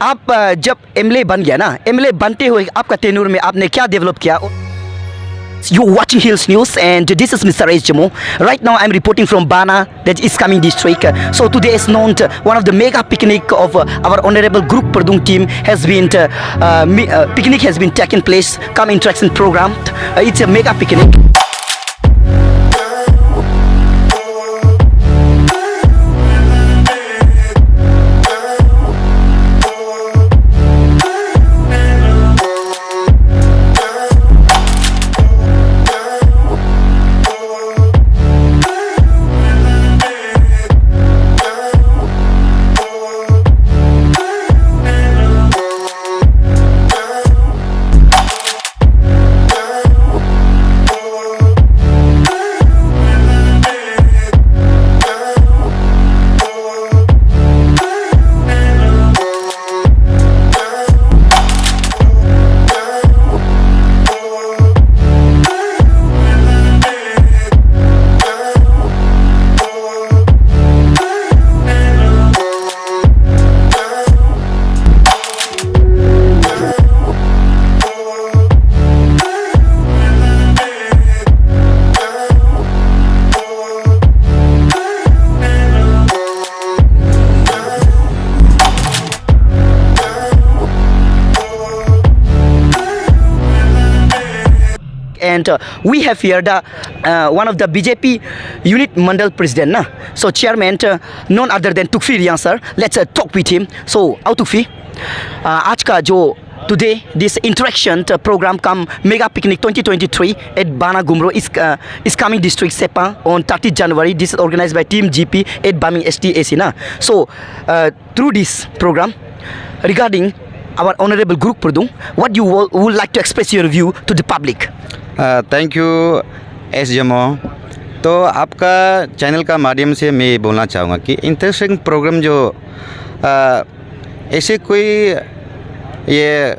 आप जब एमएलए बन गया ना, एमएलए बनते हुए आपका टेन्योर में आपने क्या डेवलप किया? You're watching Hills News and this is Mr. S. Jamo. Right now I'm reporting from Bana, that is coming district. So today is known one of the mega picnic of our honorable group Perdung team has been picnic has been taken place. Come interaction program. It's a mega picnic. And we have here the one of the BJP unit Mandal president na. So chairman none other than Tukfi Riyan sir. Let's talk with him. So how Tukfi, आज का जो today this interaction program come mega picnic 2023 at Bana Gumro is coming district Sepang on 30 January. This is organized by Team GP at Baming STAC na. So through this program regarding our honorable group Perdung, what you would like to express your view to the public? Thank U S जमो। तो आपका channel का माध्यम से मैं बोलना चाहूँगा कि इंटरेस्टिंग प्रोग्राम जो ऐसे कोई ये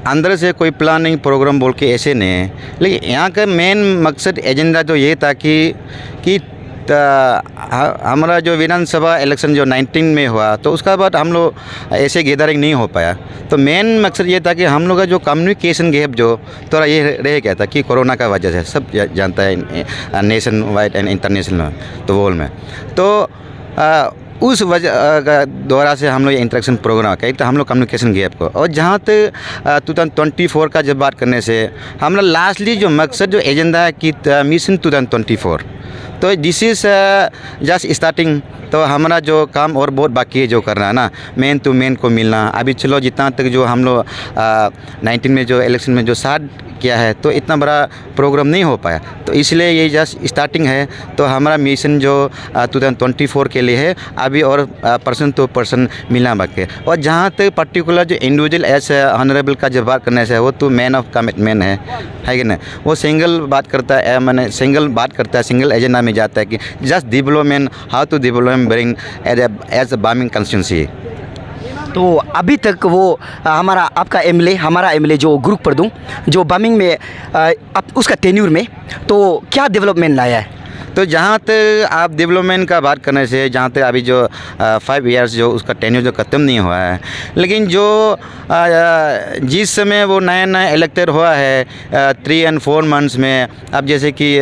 अंदर से कोई प्लानिंग प्रोग्राम बोल के ऐसे नहीं है, लेकिन यहाँ का मेन मकसद एजेंडा तो ये था कि हमारा जो विधानसभा इलेक्शन जो 19 में हुआ तो उसका बाद हम लोग ऐसे गैदरिंग नहीं हो पाया। तो मेन मकसद ये था कि हम लोग का जो कम्युनिकेशन गैप जो थोड़ा ये रह गया था कि कोरोना का वजह से सब जानता है नेशन वाइड एंड इंटरनेशनल तो वर्ल्ड में। तो उस वजह द्वारा से हम लोग इंटरेक्शन प्रोग्राम किया तो हम लोग कम्युनिकेशन गैप को। और जहाँ तक 2024 का जब बात करने से हम लोग लास्टली जो मकसद जो एजेंडा है कि मिशन 2024, तो दिस इज़ जस्ट स्टार्टिंग। तो हमारा जो काम और बहुत बाकी है जो करना है ना, मेन टू मेन को मिलना। अभी चलो जितना तक जो हम लोग 19 में जो इलेक्शन में जो साथ किया है तो इतना बड़ा प्रोग्राम नहीं हो पाया, तो इसलिए ये जस्ट स्टार्टिंग है। तो हमारा मिशन जो 2024 के लिए है अभी और पर्सन टू पर्सन मिलना बाकी है। और जहाँ तक पर्टिकुलर जो इंडिविजुअल एज ऑनरेबल का जब बात करने से वो तो मैन ऑफ कमिटमेंट है कि नहीं। वो सिंगल बात करता है, मैंने सिंगल बात करता है, सिंगल एजेंडा में जाता है कि just development, how to development bring as a booming constituency. तो अभी तक वो आपका एमएलए, हमारा एमएलए जो ग्रुप Perdung जो बामिंग में उसका टेन्योर में तो क्या डेवलपमेंट लाया है? तो जहाँ तक आप डेवलपमेंट का बात करने से, जहाँ तक अभी जो 5 इयर्स जो उसका टेन्योर जो ख़त्म नहीं हुआ है, लेकिन जो जिस समय वो नया इलेक्टेड हुआ है 3 and 4 months में, अब जैसे कि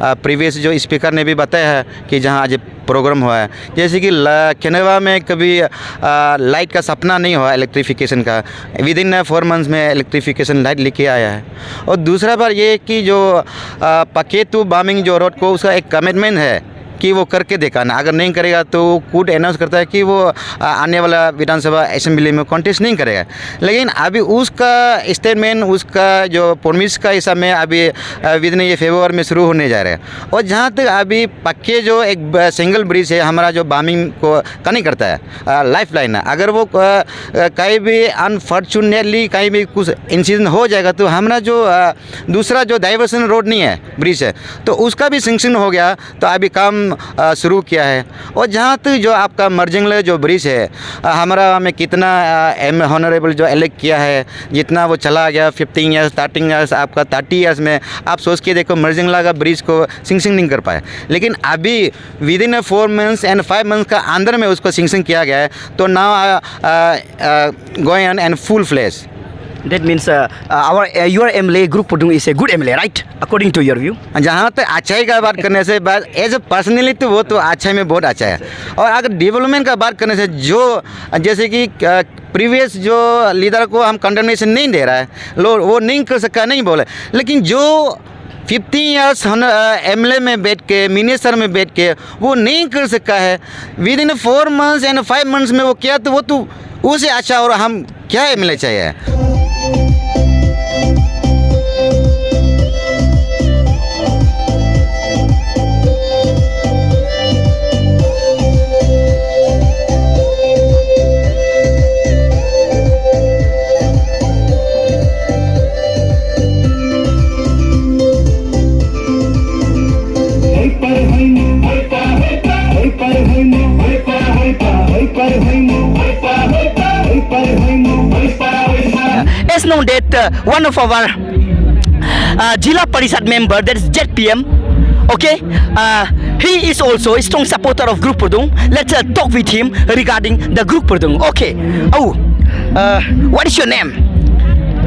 प्रीवियस जो स्पीकर ने भी बताया है कि जहाँ आज प्रोग्राम हुआ है, जैसे कि केनेवा में कभी लाइट का सपना नहीं हुआ इलेक्ट्रिफिकेशन का, विद इन 4 months में इलेक्ट्रिफिकेशन लाइट लेके आया है। और दूसरा बार ये कि जो पके टू बामिंग जो रोड को उसका एक कमिटमेंट है कि वो करके दिखाना, अगर नहीं करेगा तो खुद अनाउंस करता है कि वो आने वाला विधानसभा असेंबली में कॉन्टेस्ट नहीं करेगा। लेकिन अभी उसका स्टेटमेंट, उसका जो प्रॉमिस का हिसाब में अभी विद इन ये फेब्रुआरी में शुरू होने जा रहा है। और जहाँ तक अभी पक्के जो एक सिंगल ब्रिज है हमारा जो बामिंग को कनेक्ट करता है, लाइफ लाइन है, अगर वो कहीं भी अनफॉर्चुनेटली कहीं भी कुछ इंसिडेंट हो जाएगा तो हमारा जो दूसरा जो डाइवर्सन रोड नहीं है, ब्रिज है, तो उसका भी सेंक्शन हो गया। तो अभी काम शुरू किया है। और जहाँ तक जो आपका मर्जिंगले जो ब्रिज है, हमारा हमें कितना हॉनरेबल जो इलेक्ट किया है, जितना वो चला गया 15 ईयर्स 13 ईयर्स, आपका 30 ईयर्स में आप सोच के देखो मर्जिंगला का ब्रिज को सिंचिंग नहीं कर पाए। लेकिन अभी with in 4 months and 5 months का अंदर में उसको सिंचिंग किया गया है। तो now going on and full flash. That means your MLA Group Pudung is a good MLA, right? According to your view. जहाँ तक अच्छाई का बात करने से बात एज ए पर्सनली तो वो तो अच्छाई में बहुत अच्छा है। और अगर डेवलपमेंट का बात करने से जो जैसे कि प्रीवियस जो लीडर को हम कंडमनेशन नहीं दे रहा है, लोग वो नहीं कर सका नहीं बोले, लेकिन जो 15 ईयर्स MLA में बैठ के मिनिस्टर में बैठ के वो नहीं कर सका है, with in 4 months and 5 months में वो किया, तो वो तो उसे अच्छा। और हम क्या MLA चाहिए। As known that one of our Jila Parishad member, that is ZPM, okay, he is also a strong supporter of Group Pudung. Let's talk with him regarding the Group Pudung. Okay. What is your name?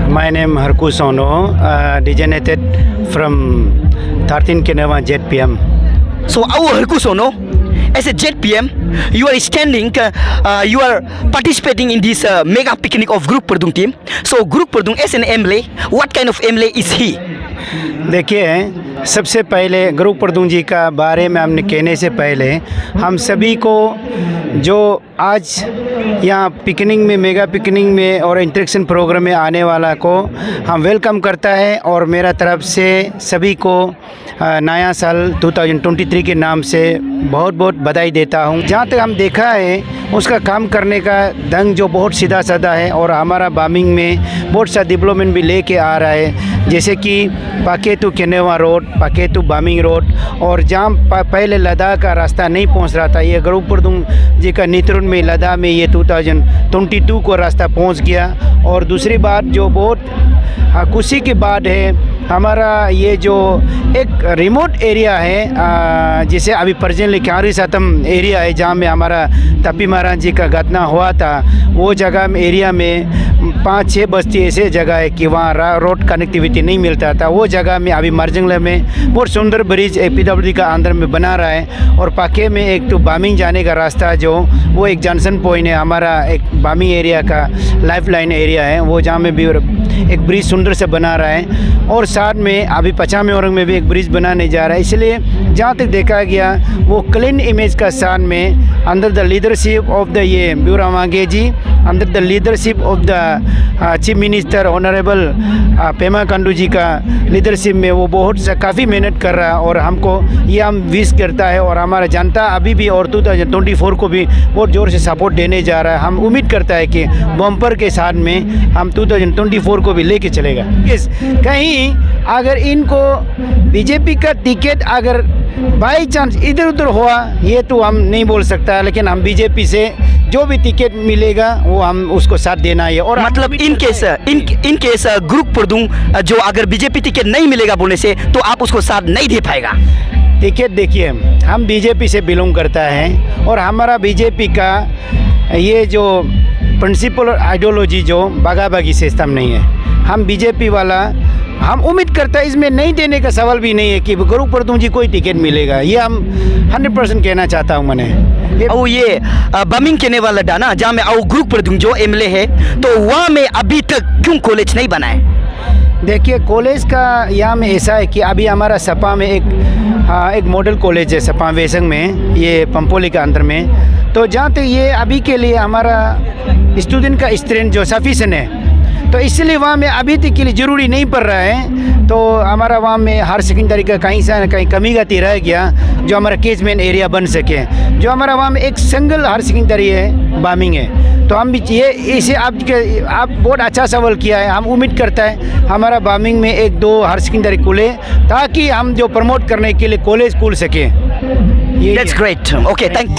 My name Harku Sono, designated from 13 Kenewa ZPM. So our Harku Sono, as a ZPM, you are standing, you are participating in this mega picnic of Group Pudung team. So Group Pudung as an MLA, what kind of MLA is he? देखिए, सबसे पहले group पड़दूं जी का बारे में हमने कहने से पहले हम सभी को जो आज यहाँ पिकनिक में, मेगा पिकनिक में और इंटरेक्शन प्रोग्राम में आने वाला को हम वेलकम करता है। और मेरा तरफ से सभी को नया साल 2023 के नाम से बहुत बहुत बधाई देता हूँ। जहाँ तक हम देखा है उसका काम करने का ढंग जो बहुत सीधा साधा है, और हमारा बामिंग में बहुत सा डेवलपमेंट भी लेके आ रहा है, जैसे कि पाकेतु केनेवा रोड, पाकेतु बामिंग रोड, और जहाँ पहले लद्दाख का रास्ता नहीं पहुँच रहा था, ये ग्रुप पड़दूं जी का नेतृत्व में लद्दाख में ये 2022 को रास्ता पहुँच गया। और दूसरी बात जो बहुत खुशी की बात है, हमारा ये जो एक रिमोट एरिया है, जैसे अभी प्रेजेंटली ख्यारी सातम एरिया है जहाँ में हमारा तपी महाराज जी का घटना हुआ था, वो जगह में एरिया में 5-6 बस्ती ऐसे जगह है कि वहाँ रोड कनेक्टिविटी नहीं मिलता था। वो जगह में अभी मर्जिंगला में बहुत सुंदर ब्रिज PWD का अंदर में बना रहा है। और पाके में एक तो बामिंग जाने का रास्ता जो वो एक जंक्शन पॉइंट है, हमारा एक बामिंग एरिया का लाइफ लाइन एरिया है, वो जहाँ में भी एक ब्रिज सुंदर से बना रहा है। और साथ में अभी पचामी औरंग में भी एक ब्रिज बनाने जा रहा है। इसलिए जहाँ तक देखा गया वो क्लीन इमेज का साथ में under the leadership of the ये ब्यूरा मांगे जी, under the leadership of the chief minister honourable Pema Khandu ji का लीडरशिप में वो बहुत सा काफ़ी मेहनत कर रहा है। और हमको ये हम विश करता है, और हमारा जनता अभी भी और 2024 को भी बहुत ज़ोर से सपोर्ट देने जा रहा है। हम उम्मीद करता है कि बम्पर के साथ में हम 2024 को भी लेके चलेगा। कहीं अगर इनको बीजेपी का टिकट अगर बाई चांस इधर उधर हुआ, ये तो हम नहीं बोल सकता, लेकिन हम बीजेपी से जो भी टिकट मिलेगा वो हम उसको साथ देना है। और मतलब इन केस ग्रुप पड़दूं जो अगर बीजेपी टिकट नहीं मिलेगा बोलने से, तो आप उसको साथ नहीं दे पाएगा। टिकट देखिए, हम बीजेपी से बिलोंग करता है, और हमारा बीजेपी का ये जो प्रिंसिपल और आइडियोलॉजी जो बागाबागी सिस्टम नहीं है। हम बीजेपी वाला, हम उम्मीद करता है इसमें नहीं देने का सवाल भी नहीं है कि ग्रुप पड़दूं जी कोई टिकट मिलेगा, ये हम 100% कहना चाहता हूँ मैंने। और ये बमिंग कहने वाला डाना जहाँ में और ग्रुप पड़दूं जो MLA है, तो वहाँ में अभी तक क्यों कॉलेज नहीं बना है? देखिए, कॉलेज का यहाँ में ऐसा है कि अभी हमारा सपा में एक मॉडल कॉलेज है सपा वेसंग में, ये पंपोली के अंदर में। तो जहाँ तक ये अभी के लिए हमारा स्टूडेंट का स्ट्रेंथ जो सफिशेंट है, तो इसलिए वहाँ में अभी तक के लिए ज़रूरी नहीं पड़ रहा है। तो हमारा वहाँ में हायर सेकेंडरी का कहीं से न कहीं कमी गति रह गया, जो हमारा केजमेंट एरिया बन सके। जो हमारा वहाँ में एक सिंगल हायर सेकेंडरी है, बामिंग है। तो हम भी ये इसे आप बहुत अच्छा सवाल किया है। हम उम्मीद करता है हमारा बामिंग में 1-2 हायर सेकेंडरी खुले, ताकि हम जो प्रमोट करने के लिए कॉलेज खुल सके। That's great. Okay, thank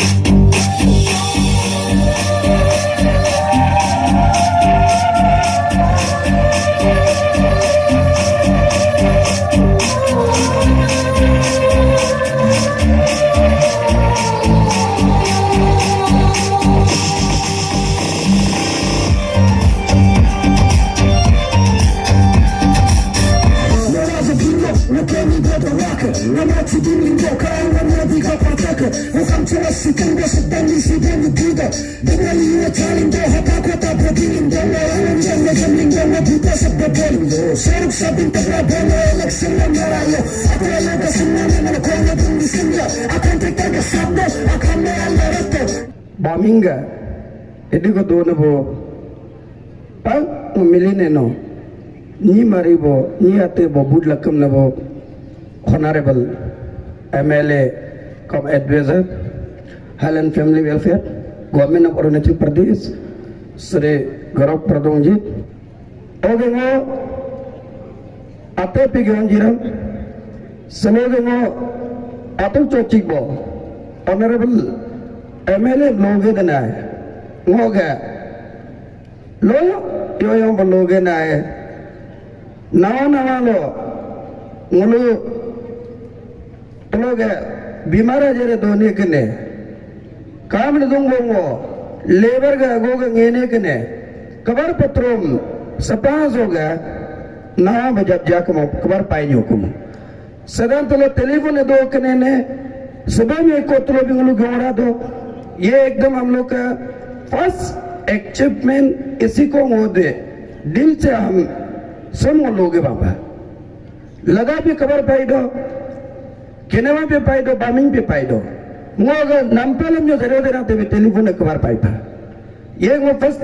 bombing itu ko do na bo pag umili no ni mari bo ni ate bo bud lakam na bo honorable MLA cum advisor health and family welfare government of Arunachal Pradesh Sri Gaurav Pradhan ji oge ngo ate pigon jiram sanoge ngo ate chochik bo honorable MLA loge dana ngoga lo yo yo loge na nawa lo ngulu लोगे बीमारा जरे दोने कने काम न दूंगो labour का गोगा गेने कने cover पत्रों सपास होगा ना बजब जाके मो कबर पाइयो कुम सदन तो लो टेलीफोन दो कने ने सुबह में को तो भी लोग घोड़ा दो ये एकदम हम लोग का फर्स्ट अचीवमेंट इसी को मोदे दिल से हम सब लोगे बाबा लगा भी कबर पाई दो किनेवा पे पाई दो बामिंग पे पाई दो वो अगर नंपलम जो जरूर देना ते टेलीफोन कवर पाई था ये वो first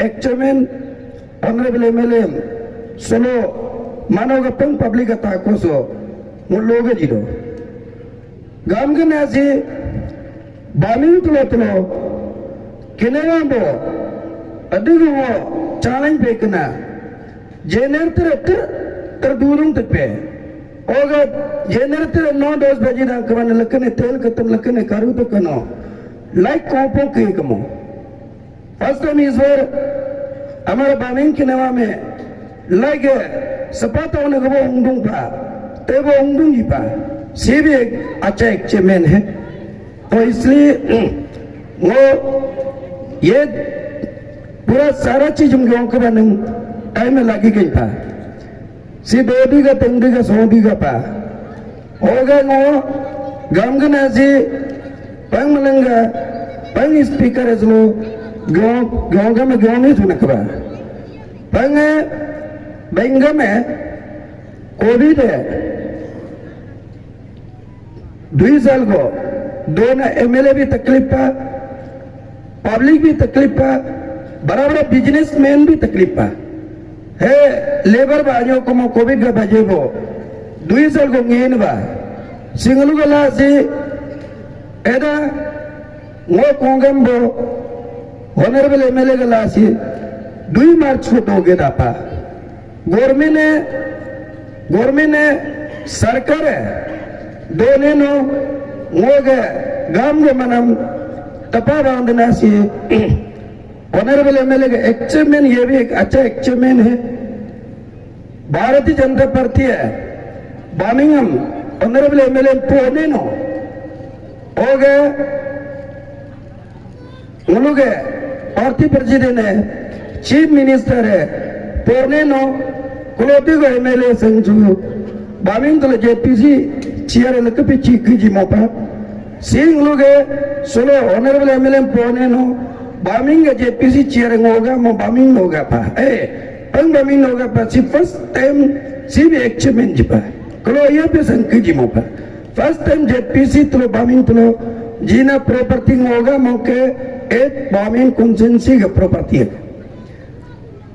achievement honourable MLA solo मानो का पंग पब्लिक का ताको सो वो लोग जीरो गांव के नासी बामिंग तुलो किनेवा बो अधिक वो चैलेंज पे कना जेनर तर दूरों तक पे ओगा ये नरते 9 10 बजे ना कवन लकने तेल खत्म लकने करू तो कनो लाइक कोपो के कमो फर्स्ट टाइम इस बार हमारे बामिंग के नवा में लाइक सपाता होने को वो उंगडूं पा ते वो उंगडूं ही पा सी भी एक अच्छा अचीवमेंट है तो इसलिए वो ये पूरा सारा चीज उनके उनके बने टाइम में लगी गई था सी 2 बीघा 3 बीघा 100 बीघा पा होगा नो गमगना सी पंग मलंगा पंग स्पीकर है लो गाँव में गाँव में सुना कबा पंग बेंगा में कोविड है 2 साल को दोनों MLA भी तकलीफ पा पब्लिक भी तकलीफ पा बराबर बिजनेसमैन भी तकलीफ पा है लेबर बाजो को मो कोविड का बजे वो 2 साल को गेन बा सिंगलू गला से एदा वो कोंगम बो ऑनरेबल MLA गला से 2 मार्च को दोगे दापा गवर्नमेंट ने सरकार है दोने नो वो गए गांव के मनम तपा बांधना से ऑनरेबल MLA का अचीवमेंट ये भी एक अच्छा अचीवमेंट है भारतीय जनता पार्टी है बामिंगम ऑनरेबल MLA पोने नो हो गए उन लोग पार्टी प्रेसिडेंट है चीफ मिनिस्टर है पोने नो कुलोटी को MLA संजू बामिंग तो JPC चीयर लग पे चीकी जी मोपा सिंह लोग सोलो ऑनरेबल MLA पोने नो बामिंग JPC चीयरिंग होगा मो बामिंग होगा पा पंग बामिंग होगा पा सी फर्स्ट टाइम सी भी अचीवमेंट जी पा कलो ये पे संकी जी मो पा फर्स्ट टाइम JPC तो बामिंग तो जीना प्रॉपर्टी होगा मो के एक बामिंग कंसेंसी का प्रॉपर्टी है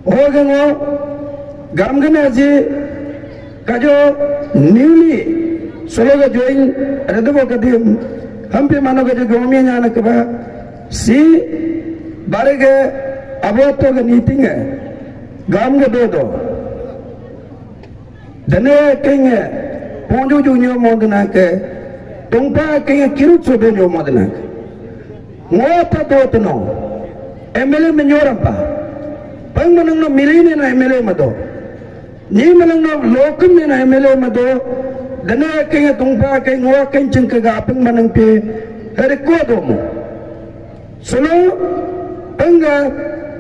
होगा वो गामगना जी का जो न्यूली सोलो का ज्वाइन रदबो कदी हम पे मानो का जो गोमी जाना के बा सी बारे के अबोतो के नीति है गांव के दो धने केंगे पोंजो जुनियो मोदना के tungpa kaya kirut sobe nyo madna ngota dotno MLA menyoram pa pang manang no milini na MLA mado ni manang no lokam ni na MLA mado dana kaya tungpa kaya ngwa kaya chingka apang manang pe heriko domo solo panga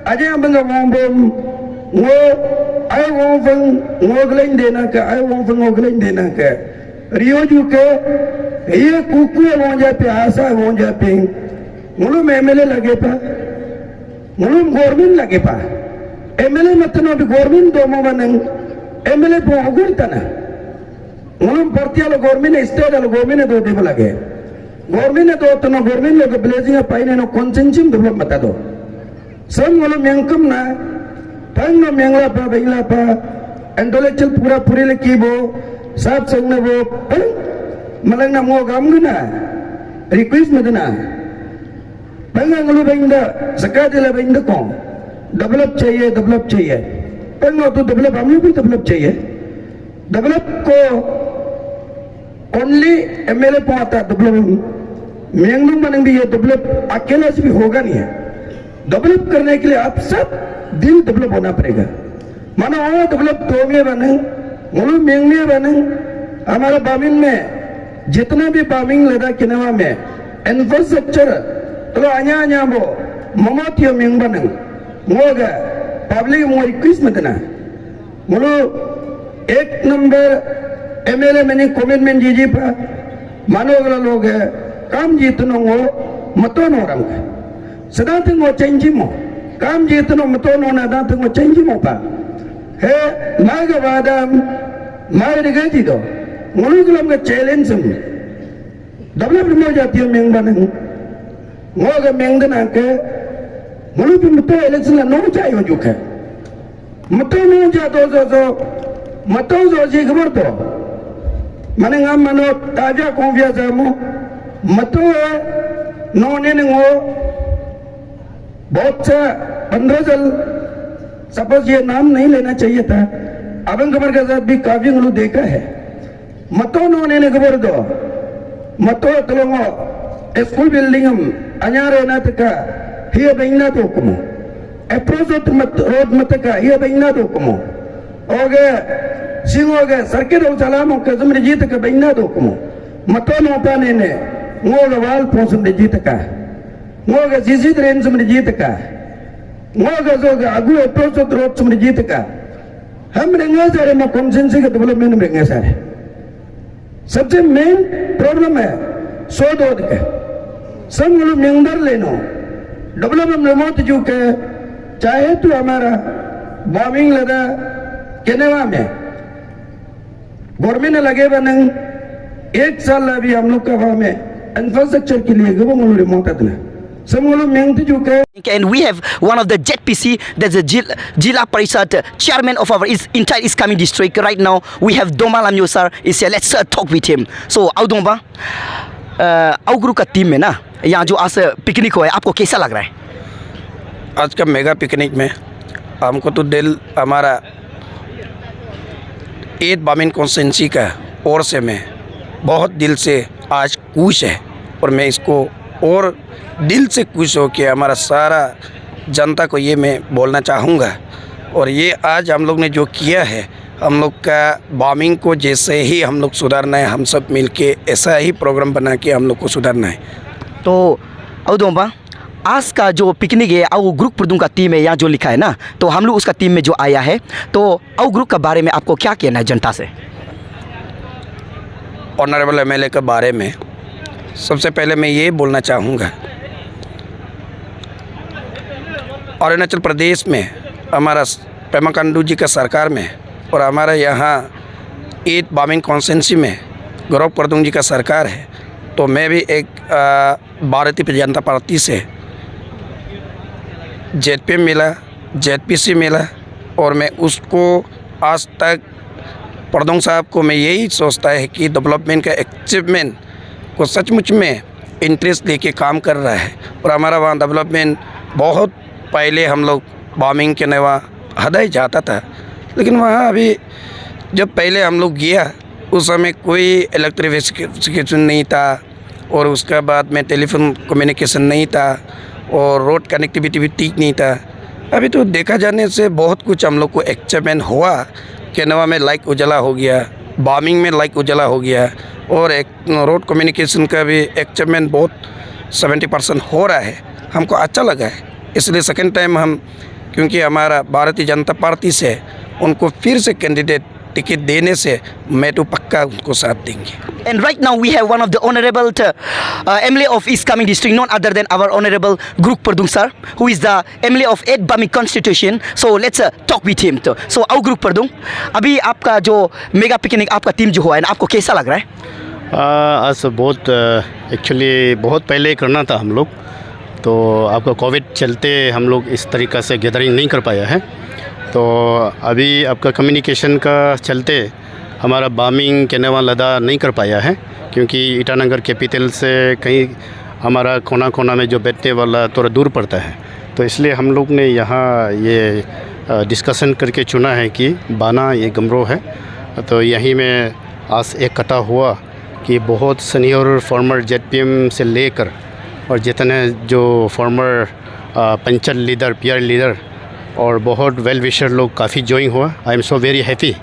aja banga wombom ngo ai wong ngo glen dena ka ai wong ngo glen dena ka Rio juga ये कुकु हो जाते आशा हो जाते मुलुम MLA लगे पा मुलुम government लगे पा MLA मतलब भी गवर्नमेंट दो मोबाइल MLA पहुँचूं तना मुलुम भर्ती वाला गवर्नमेंट स्टेट वाला गवर्नमेंट दो देव लगे गवर्नमेंट दो तना गवर्नमेंट लोग ब्लेजिंग पाइने नो कंसेंसिंग डेवलप मता दो सब मुलुम यंकम ना पंग नो यंगला पा बेंगला पा इंटेलेक्चुअल पूरा पूरे लेकी बो साथ संग वो malang na mo gam guna request madana pangangalu bainda sakati la bainda ko develop चाहिए पंगो तो develop हम लोग भी develop चाहिए develop को only MLA पहुंचा develop मेंगलुंग मनंग भी ये develop अकेला से भी होगा नहीं है develop करने के लिए आप सब दिल develop होना पड़ेगा मानो वो develop तो में बने मुलुम मेंगने बने हमारा बामिन में जितना भी बामिंग लदा किनवा में इंफ्रास्ट्रक्चर तो अन्या वो ममतियो मिंगबन मोगा पब्लिक मो रिक्वेस्ट मतना मुलो एक नंबर MLA मैंने कमिटमेंट जीजी पा मानो अगला लोग है काम जीतनो वो मतो नो रंग सदा तक वो चेंजी मो काम जीतनो मतो नो ना तक वो चेंजी मो पा है मागा वादम मागा दिखाई दो मुलुक लम का चैलेंज हम डेवलप हो जाती है मेंग बने वो अगर मेंग ना के मुलुक भी मतो इलेक्शन नो चाहिए जो के मतो नो जातो जो मतो जो जी खबर तो मने हम मनो ताजा कॉन्फिया जामो मतो नो ने वो बहुत सा 15 साल सपोज ये नाम नहीं लेना चाहिए था अबंग खबर के साथ भी काफी मुलुक देखा है मतो नो ने खबर दो मतो तलोंगो स्कूल बिल्डिंग हम अन्यारे ना तका हिया बेंगना तो कुमो अप्रोच रोड मत का हिया बेंगना तो कुमो ओगे सिंगोगे सर्किट हो चलामो के तुमने जीत का बेंगना तो कुमो मतो नो पाने ने ngोगे वाल पोसम ने जीत का ngोगे सीसी ट्रेन तुमने जीत का ngोगे जोगे अगु अप्रोच रोड तुमने जीत का हम रेंगे सारे में कंसेंसस के डेवलपमेंट में रेंगे सारे सबसे मेन प्रॉब्लम है सो दो के सब लोग मेंबर लेनो डेवलपमेंट रिमोट जो के चाहे तो हमारा बॉम्बिंग लगा केनेवा में गवर्नमेंट लगे बने 1 साल अभी हम लोग का वहां में इंफ्रास्ट्रक्चर के लिए गवर्नमेंट लोग रिमोट है सब लोग मेंग जो के And we have one of the ZPC, that's the Jila Parishad chairman of our entire East Kamen district. Right now, we have Doma Lamyo sir is here. Let's talk with him. So, आओ दोंबा, आओ group का team में ना, यहाँ जो आज picnic हुआ है, आपको कैसा लग रहा है? आज का मेगा पिकनिक में हमको तो दिल हमारा 8 बामिन कॉन्स्टिट्यूंसी का ओर से मैं बहुत दिल से आज खुश है और मैं इसको और दिल से खुश हो के हमारा सारा जनता को ये मैं बोलना चाहूँगा और ये आज हम लोग ने जो किया है हम लोग का बॉम्बिंग को जैसे ही हम लोग सुधारना है हम सब मिलके ऐसा ही प्रोग्राम बना के हम लोग को सुधारना है। तो आओ दोंबा, आज का जो पिकनिक है आओ ग्रुप प्रदूम का टीम है यहाँ जो लिखा है ना, तो हम लोग उसका टीम में जो आया है, तो आओ ग्रुप का बारे में आपको क्या कहना है जनता से? ऑनरेबल MLA के बारे में सबसे पहले मैं ये बोलना चाहूँगा, अरुणाचल प्रदेश में हमारा पेमा खांडू जी का सरकार में और हमारा यहाँ 8 बामिन कॉन्स्टिट्यूंसी में गौरव प्रदूम जी का सरकार है, तो मैं भी एक भारतीय जनता पार्टी से ZPM मिला, ZPC मिला और मैं उसको आज तक प्रदूम साहब को मैं यही सोचता है कि डेवलपमेंट का अचीवमेंट को सचमुच में इंटरेस्ट लेके काम कर रहा है और हमारा वहाँ डेवलपमेंट बहुत पहले हम लोग बॉम्बिंग के नवा हदाई जाता था, लेकिन वहाँ अभी जब पहले हम लोग गया उस समय कोई इलेक्ट्रिफिकेशन नहीं था और उसके बाद में टेलीफोन कम्युनिकेशन नहीं था और रोड कनेक्टिविटी भी ठीक नहीं था। अभी तो देखा जाने से बहुत कुछ हम लोग को अचीवमेंट हुआ। केनवा में लाइट उजाला हो गया, बामिंग में लाइट उजाला हो गया और एक रोड कम्युनिकेशन का भी अचीवमेंट बहुत 70% हो रहा है। हमको अच्छा लगा है, इसलिए सेकंड टाइम हम, क्योंकि हमारा भारतीय जनता पार्टी से उनको फिर से कैंडिडेट टिकट देने से मैं तो पक्का उनको साथ देंगे। And right now we have one of the honorable MLA of East Kameng district, none other than our honorable Group Perdung sir, who is the MLA of 8 Bamik constitution. So let's talk with him. So आओ Group Perdung, अभी आपका जो mega picnic आपका team जो हुआ है ना, आपको कैसा लग रहा है? आज बहुत एक्चुअली बहुत पहले करना था हम लोग, तो आपका कोविड चलते हम लोग इस तरीक़ा से गैदरिंग नहीं कर पाया है। तो अभी आपका कम्युनिकेशन का चलते हमारा बामिंग केनेवा लदा नहीं कर पाया है, क्योंकि ईटानगर कैपिटल से कहीं हमारा कोना कोना में जो बैठने वाला थोड़ा दूर पड़ता है। तो इसलिए हम लोग ने यहाँ ये डिस्कशन करके चुना है कि बाना ये गमरो है, तो यहीं में आज इकट्ठा हुआ कि बहुत सीनियर फॉर्मर जेडपीएम से लेकर और जितने जो former panchayat leader, PR leader और बहुत वेल विशर लोग काफ़ी ज्वाइन हुआ। I am so very happy.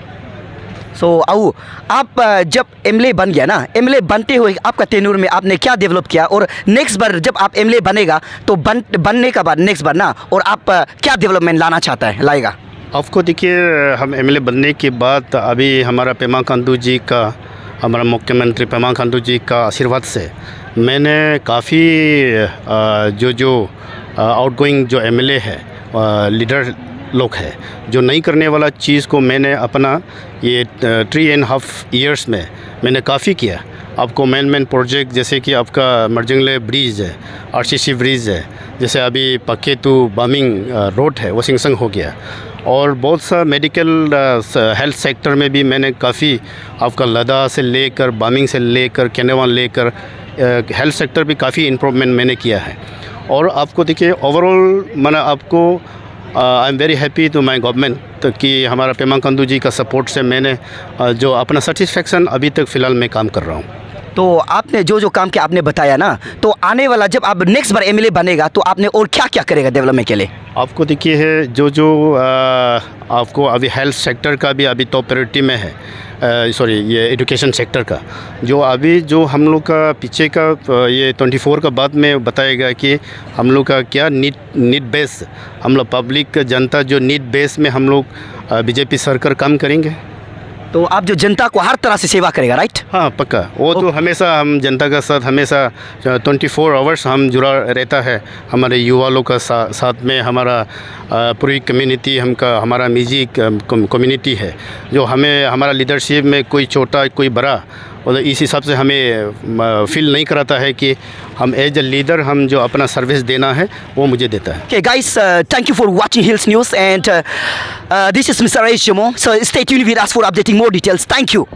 So आओ, आप जब एमएलए बन गया ना, एमएलए बनते हुए आपका टेन्योर में आपने क्या डेवलप किया, और नेक्स्ट बार जब आप एमएलए बनेगा तो बनने का बाद नेक्स्ट बार ना, और आप क्या डेवलपमेंट लाना चाहता है लाएगा? आपको देखिए, हम एमएलए बनने के बाद अभी हमारा पेमा खांडू जी का, हमारा मुख्यमंत्री पेमा खांडू जी का आशीर्वाद से मैंने काफ़ी जो आउटगोइंग जो एमएलए है, लीडर लोग है, जो नहीं करने वाला चीज़ को मैंने अपना ये 3.5 ईयर्स में मैंने काफ़ी किया। आपको मेन प्रोजेक्ट जैसे कि आपका मर्जंगले ब्रिज है, आरसीसी ब्रिज है, जैसे अभी पक्के टू बामिंग रोड है वो सिंगसंग हो गया, और बहुत सा मेडिकल हेल्थ सेक्टर में भी मैंने काफ़ी आपका लदा से लेकर बामिंग से लेकर केनेवा लेकर हेल्थ सेक्टर भी काफ़ी इम्प्रूवमेंट मैंने किया है। और आपको देखिए ओवरऑल मैंने आपको I am very happy to my government कि हमारा पेमा खांडू जी का सपोर्ट से मैंने जो अपना सेटिस्फेक्शन अभी तक फ़िलहाल मैं काम कर रहा हूँ। तो आपने जो काम किया आपने बताया ना, तो आने वाला जब आप नेक्स्ट बार एमएलए बनेगा तो आपने और क्या क्या करेगा डेवलपमेंट के लिए? आपको देखिए है जो आपको अभी हेल्थ सेक्टर का भी अभी टॉप प्रायोरिटी में है, सॉरी ये एजुकेशन सेक्टर का जो अभी जो हम लोग का पीछे का ये 24 का बाद में बताएगा कि हम लोग का क्या नीड बेस, हम लोग पब्लिक जनता जो नीड बेस में हम लोग बीजेपी सरकार काम करेंगे। तो आप जो जनता को हर तरह से सेवा करेगा, राइट? हाँ पक्का, वो तो हमेशा हम जनता का साथ हमेशा 24 आवर्स हम जुड़ा रहता है। हमारे युवा लोग का साथ में हमारा पूरी कम्युनिटी हमारा म्यूजिक कम्युनिटी है, जो हमें हमारा लीडरशिप में कोई छोटा कोई बड़ा, और इस हिसाब से हमें फील नहीं कराता है कि हम एज ए लीडर हम जो अपना सर्विस देना है वो मुझे देता है। Okay guys, thank you for watching Hills News, and this is Mr. Rajesh Jamo. So stay tuned with us for updating more details. Thank you.